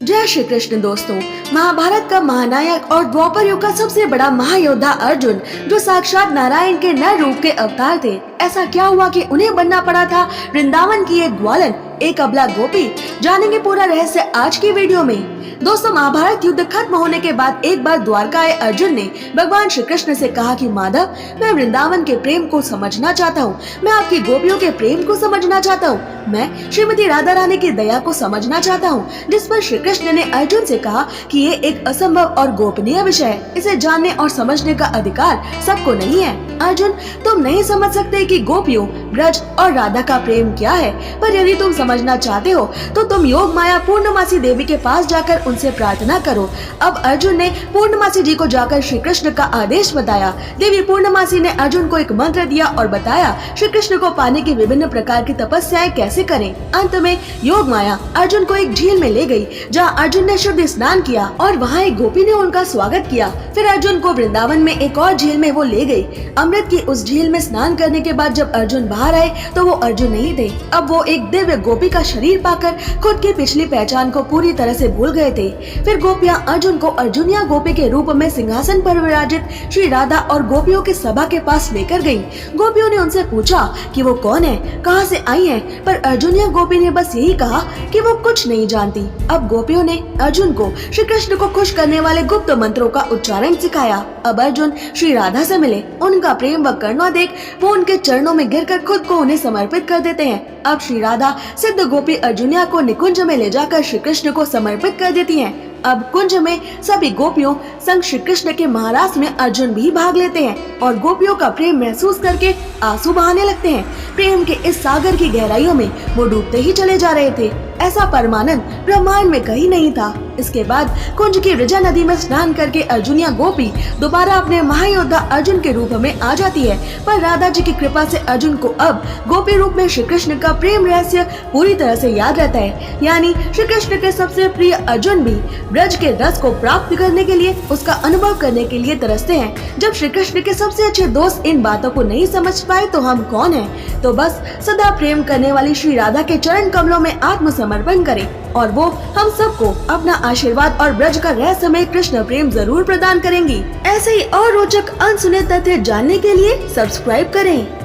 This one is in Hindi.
जय श्री कृष्ण दोस्तों। महाभारत का महानायक और द्वापर युग का सबसे बड़ा महायोद्धा अर्जुन, जो साक्षात नारायण के नर रूप के अवतार थे, ऐसा क्या हुआ कि उन्हें बनना पड़ा था वृंदावन की एक ग्वालन, एक अबला गोपी। जानेंगे पूरा रहस्य आज की वीडियो में। दोस्तों, महाभारत युद्ध खत्म होने के बाद एक बार द्वारका आए अर्जुन ने भगवान श्री कृष्ण से कहा कि माधव, मैं वृंदावन के प्रेम को समझना चाहता हूँ, मैं आपकी गोपियों के प्रेम को समझना चाहता हूँ, मैं श्रीमती राधा रानी की दया को समझना चाहता हूँ। जिस पर श्री कृष्ण ने अर्जुन से कहा कि ये एक असंभव और गोपनीय विषय है, इसे जानने और समझने का अधिकार सबको नहीं है। अर्जुन, तुम नहीं समझ सकते कि गोपियों, ब्रज और राधा का प्रेम क्या है, पर यदि तुम समझना चाहते हो तो तुम योग माया पूर्णमासी देवी के पास जाकर उनसे प्रार्थना करो। अब अर्जुन ने पूर्णमासी जी को जाकर श्री कृष्ण का आदेश बताया। देवी पूर्णमासी ने अर्जुन को एक मंत्र दिया और बताया श्री कृष्ण को पाने की विभिन्न प्रकार की तपस्याएं कैसे करें। अंत में योग माया अर्जुन को एक झील में ले गई, जहाँ अर्जुन ने शुद्ध स्नान किया और वहाँ एक गोपी ने उनका स्वागत किया। फिर अर्जुन को वृंदावन में एक और झील में वो ले गई। अमृत की उस झील में स्नान करने के बाद जब अर्जुन बाहर आए तो वो अर्जुन नहीं थे। अब वो एक दिव्य गोपी का शरीर पाकर खुद की पिछली पहचान को पूरी तरह से भूल गए थे। फिर गोपियां अर्जुन को अर्जुनिया गोपी के रूप में सिंहासन पर विराजित श्री राधा और गोपियों की सभा के पास लेकर गयी। गोपियों ने उनसे पूछा कि वो कौन है, कहाँ से आई है, पर अर्जुनिया गोपी ने बस यही कहा कि वो कुछ नहीं जानती। अब गोपियों ने अर्जुन को श्री कृष्ण को खुश करने वाले गुप्त मंत्रों का उच्चारण सिखाया। अब अर्जुन श्री राधा से मिले। उनका प्रेम व करुणा देख वो उनके चरणों में गिरकर खुद को उन्हें समर्पित कर देते हैं। अब श्री राधा सिद्ध गोपी अर्जुनिया को निकुंज में ले जाकर श्री कृष्ण को समर्पित कर देती हैं। अब कुंज में सभी गोपियों संग श्री कृष्ण के महारास में अर्जुन भी भाग लेते हैं और गोपियों का प्रेम महसूस करके आंसू बहाने लगते हैं। प्रेम के इस सागर की गहराइयों में वो डूबते ही चले जा रहे थे। ऐसा परमानंद ब्रह्मांड में कहीं नहीं था। इसके बाद कुंज की वृजा नदी में स्नान करके अर्जुनिया गोपी दोबारा अपने महायोद्धा अर्जुन के रूप में आ जाती है। पर राधा जी की कृपा से अर्जुन को अब गोपी रूप में श्री कृष्ण का प्रेम रहस्य पूरी तरह से याद रहता है। यानी श्री कृष्ण के सबसे प्रिय अर्जुन भी ब्रज के रस को प्राप्त करने के लिए, उसका अनुभव करने के लिए तरसते हैं। जब श्री कृष्ण के सबसे अच्छे दोस्त इन बातों को नहीं समझ पाए तो हम कौन हैं? तो बस सदा प्रेम करने वाली श्री राधा के चरण कमलों में आत्मसमर्पण करें और वो हम सबको अपना आशीर्वाद और ब्रज का रहस्यमय कृष्ण प्रेम जरूर प्रदान करेंगी। ऐसे ही और रोचक अनसुने तथ्य जानने के लिए सब्सक्राइब करें।